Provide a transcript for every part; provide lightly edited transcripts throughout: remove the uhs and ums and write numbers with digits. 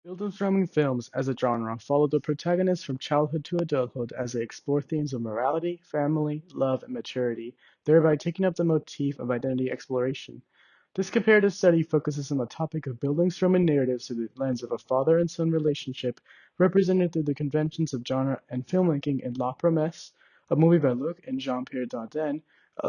Bildungsroman films as a genre follow the protagonists from childhood to adulthood as they explore themes of morality, family, love, and maturity, thereby taking up the motif of identity exploration. This comparative study focuses on the topic of Bildungsroman narratives through the lens of a father and son relationship, represented through the conventions of genre and filmmaking in La Promesse, a movie by Luc and Jean-Pierre Dardenne,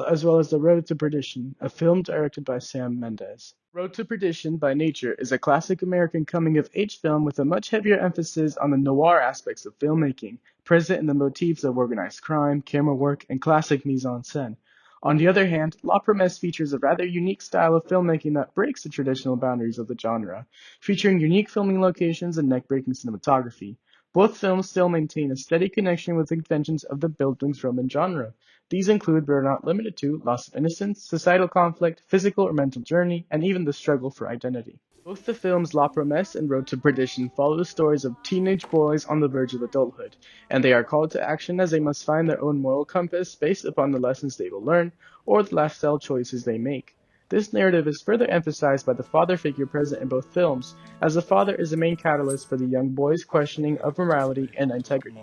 as well as The Road to Perdition, a film directed by Sam Mendes. Road to Perdition by Nature is a classic American coming-of-age film with a much heavier emphasis on the noir aspects of filmmaking, present in the motifs of organized crime, camera work, and classic mise-en-scène. On the other hand, La Promesse features a rather unique style of filmmaking that breaks the traditional boundaries of the genre, featuring unique filming locations and neck-breaking cinematography. Both films still maintain a steady connection with the conventions of the Bildungsroman genre. These include, but are not limited to, loss of innocence, societal conflict, physical or mental journey, and even the struggle for identity. Both the films La Promesse and Road to Perdition follow the stories of teenage boys on the verge of adulthood, and they are called to action as they must find their own moral compass based upon the lessons they will learn or the lifestyle choices they make. This narrative is further emphasized by the father figure present in both films, as the father is the main catalyst for the young boys' questioning of morality and integrity.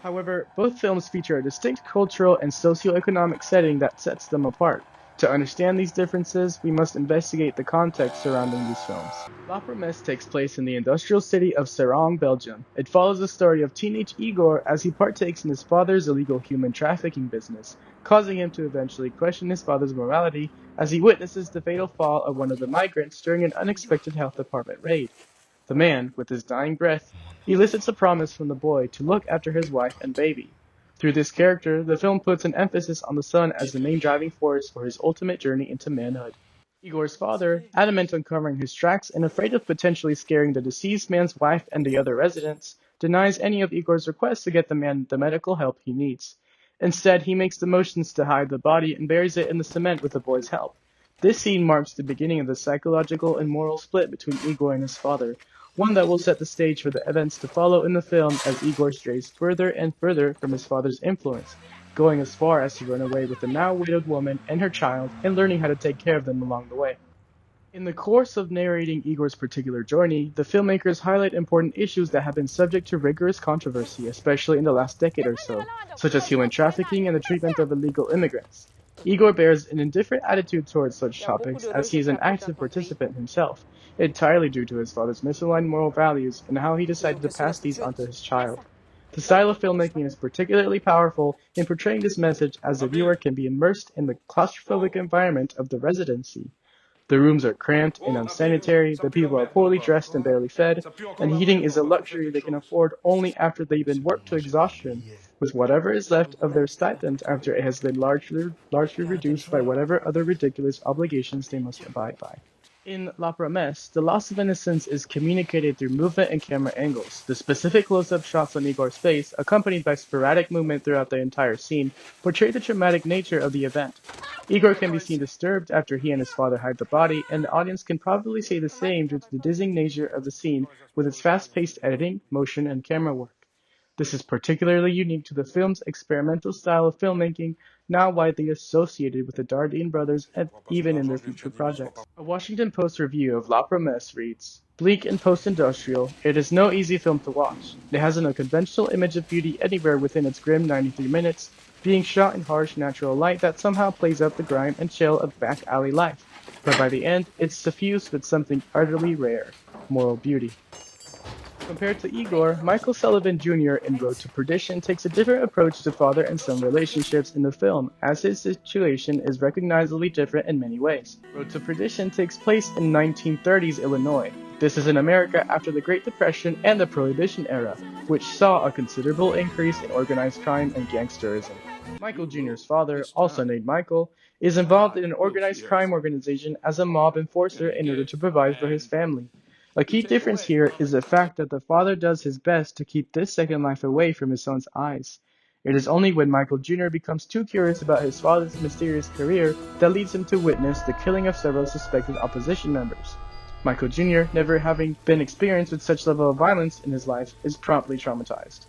However, both films feature a distinct cultural and socio-economic setting that sets them apart. To understand these differences, we must investigate the context surrounding these films. La Promesse takes place in the industrial city of Serang, Belgium. It follows the story of teenage Igor as he partakes in his father's illegal human trafficking business, causing him to eventually question his father's morality as he witnesses the fatal fall of one of the migrants during an unexpected health department raid. The man, with his dying breath, elicits a promise from the boy to look after his wife and baby. Through this character, the film puts an emphasis on the son as the main driving force for his ultimate journey into manhood. Igor's father, adamant on covering his tracks and afraid of potentially scaring the deceased man's wife and the other residents, denies any of Igor's requests to get the man the medical help he needs. Instead, he makes the motions to hide the body and buries it in the cement with the boy's help. This scene marks the beginning of the psychological and moral split between Igor and his father, one that will set the stage for the events to follow in the film as Igor strays further and further from his father's influence, going as far as to run away with the now widowed woman and her child and learning how to take care of them along the way. In the course of narrating Igor's particular journey, the filmmakers highlight important issues that have been subject to rigorous controversy, especially in the last decade or so, such as human trafficking and the treatment of illegal immigrants. Igor bears an indifferent attitude towards such topics as he is an active participant himself, entirely due to his father's misaligned moral values and how he decided to pass these on to his child. The style of filmmaking is particularly powerful in portraying this message as the viewer can be immersed in the claustrophobic environment of the residency. The rooms are cramped and unsanitary, the people are poorly dressed and barely fed, and heating is a luxury they can afford only after they've been worked to exhaustion, with whatever is left of their stipend after it has been largely reduced by whatever other ridiculous obligations they must abide by. In La Promesse, the loss of innocence is communicated through movement and camera angles. The specific close-up shots on Igor's face, accompanied by sporadic movement throughout the entire scene, portray the traumatic nature of the event. Igor can be seen disturbed after he and his father hide the body, and the audience can probably say the same due to the dizzying nature of the scene with its fast-paced editing, motion, and camera work. This is particularly unique to the film's experimental style of filmmaking, now widely associated with the Dardenne brothers and even in their future projects. A Washington Post review of La Promesse reads, "Bleak and post-industrial, it is no easy film to watch. It has an unconventional image of beauty anywhere within its grim 93 minutes, being shot in harsh natural light that somehow plays up the grime and chill of back alley life. But by the end, it's suffused with something utterly rare, moral beauty." Compared to Igor, Michael Sullivan Jr. in Road to Perdition takes a different approach to father and son relationships in the film, as his situation is recognizably different in many ways. Road to Perdition takes place in 1930s Illinois. This is in America after the Great Depression and the Prohibition era, which saw a considerable increase in organized crime and gangsterism. Michael Jr.'s father, also named Michael, is involved in an organized crime organization as a mob enforcer in order to provide for his family. A key difference here is the fact that the father does his best to keep this second life away from his son's eyes. It is only when Michael Jr. becomes too curious about his father's mysterious career that leads him to witness the killing of several suspected opposition members. Michael Jr., never having been experienced with such level of violence in his life, is promptly traumatized.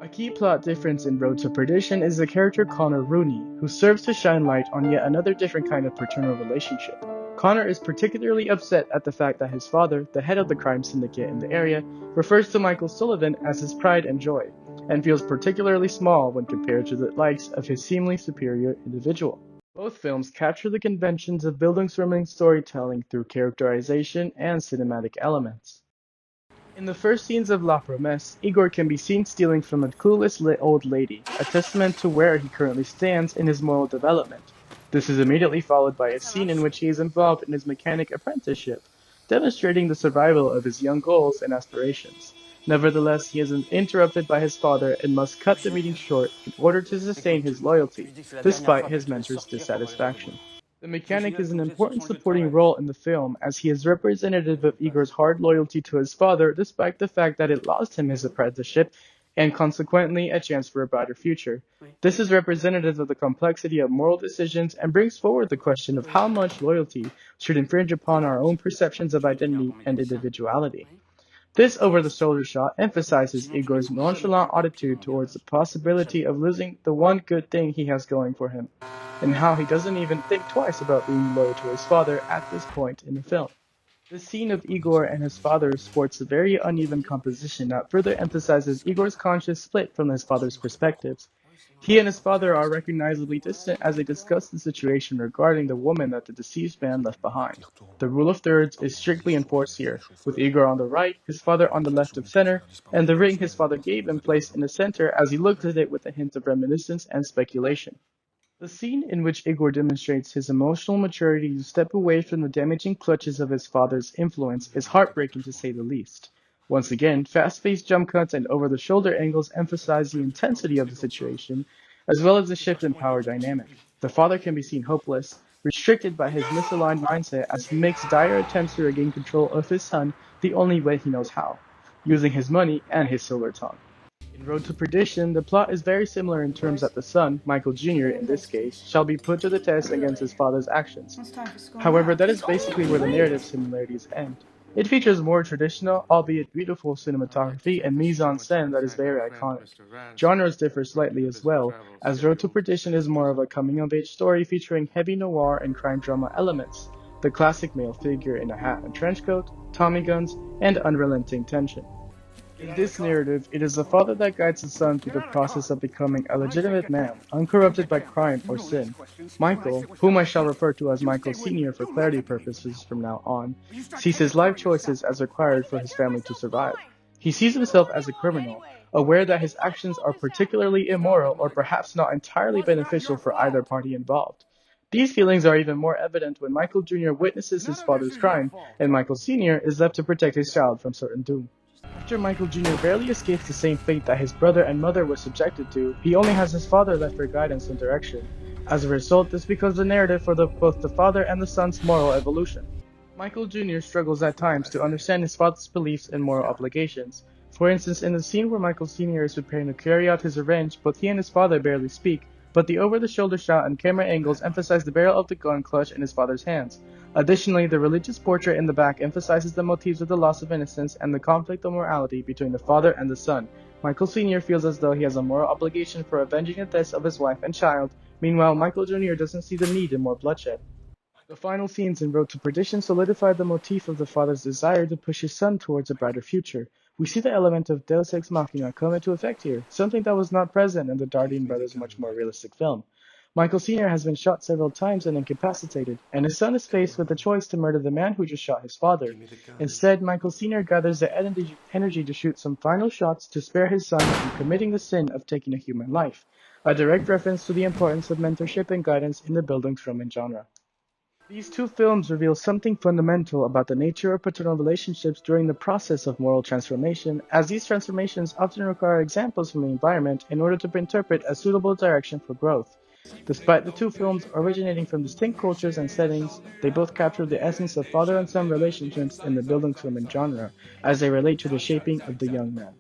A key plot difference in Road to Perdition is the character Connor Rooney, who serves to shine light on yet another different kind of paternal relationship. Connor is particularly upset at the fact that his father, the head of the crime syndicate in the area, refers to Michael Sullivan as his pride and joy, and feels particularly small when compared to the likes of his seemingly superior individual. Both films capture the conventions of Bildungsroman storytelling through characterization and cinematic elements. In the first scenes of La Promesse, Igor can be seen stealing from a clueless old lady, a testament to where he currently stands in his moral development. This is immediately followed by a scene in which he is involved in his mechanic apprenticeship, demonstrating the survival of his young goals and aspirations. Nevertheless, he is interrupted by his father and must cut the meeting short in order to sustain his loyalty, despite his mentor's dissatisfaction. The mechanic is an important supporting role in the film as he is representative of Igor's hard loyalty to his father despite the fact that it lost him his apprenticeship and consequently a chance for a brighter future. This is representative of the complexity of moral decisions and brings forward the question of how much loyalty should infringe upon our own perceptions of identity and individuality. This over-the-shoulder shot emphasizes Igor's nonchalant attitude towards the possibility of losing the one good thing he has going for him, and how he doesn't even think twice about being loyal to his father at this point in the film. The scene of Igor and his father sports a very uneven composition that further emphasizes Igor's conscious split from his father's perspectives. He and his father are recognizably distant as they discuss the situation regarding the woman that the deceased man left behind. The rule of thirds is strictly enforced here, with Igor on the right, his father on the left of center, and the ring his father gave him placed in the center as he looks at it with a hint of reminiscence and speculation. The scene in which Igor demonstrates his emotional maturity to step away from the damaging clutches of his father's influence is heartbreaking to say the least. Once again, fast-paced jump cuts and over-the-shoulder angles emphasize the intensity of the situation, as well as the shift in power dynamic. The father can be seen hopeless, restricted by his misaligned mindset as he makes dire attempts to regain control of his son the only way he knows how, using his money and his silver tongue. In Road to Perdition, the plot is very similar in terms that the son, Michael Jr. in this case, shall be put to the test against his father's actions. However, that is basically where the narrative similarities end. It features more traditional, albeit beautiful cinematography and mise-en-scène that is very iconic. Genres differ slightly as well, as Road to Perdition is more of a coming-of-age story featuring heavy noir and crime drama elements, the classic male figure in a hat and trench coat, Tommy guns, and unrelenting tension. In this narrative, it is the father that guides his son through the process of becoming a legitimate man, uncorrupted by crime or sin. Michael, whom I shall refer to as Michael Sr. for clarity purposes from now on, sees his life choices as required for his family to survive. He sees himself as a criminal, aware that his actions are particularly immoral or perhaps not entirely beneficial for either party involved. These feelings are even more evident when Michael Jr. witnesses his father's crime, and Michael Sr. is left to protect his child from certain doom. After Michael Jr. barely escapes the same fate that his brother and mother were subjected to, he only has his father left for guidance and direction. As a result, this becomes the narrative for both the father and the son's moral evolution. Michael Jr. struggles at times to understand his father's beliefs and moral obligations. For instance, in the scene where Michael Sr. is preparing to carry out his revenge, both he and his father barely speak, but the over-the-shoulder shot and camera angles emphasize the barrel of the gun clutched in his father's hands. Additionally, the religious portrait in the back emphasizes the motifs of the loss of innocence and the conflict of morality between the father and the son. Michael Sr. feels as though he has a moral obligation for avenging the deaths of his wife and child. Meanwhile, Michael Jr. doesn't see the need in more bloodshed. The final scenes in Road to Perdition solidify the motif of the father's desire to push his son towards a brighter future. We see the element of Deus Ex Machina come into effect here, something that was not present in the Dardenne brothers' much more realistic film. Michael Sr. has been shot several times and incapacitated, and his son is faced with the choice to murder the man who just shot his father. Instead, Michael Sr. gathers the energy to shoot some final shots to spare his son from committing the sin of taking a human life, a direct reference to the importance of mentorship and guidance in the Bildungsroman genre. These two films reveal something fundamental about the nature of paternal relationships during the process of moral transformation, as these transformations often require examples from the environment in order to interpret a suitable direction for growth. Despite the two films originating from distinct cultures and settings, they both capture the essence of father and son relationships in the Bildungsroman genre, as they relate to the shaping of the young man.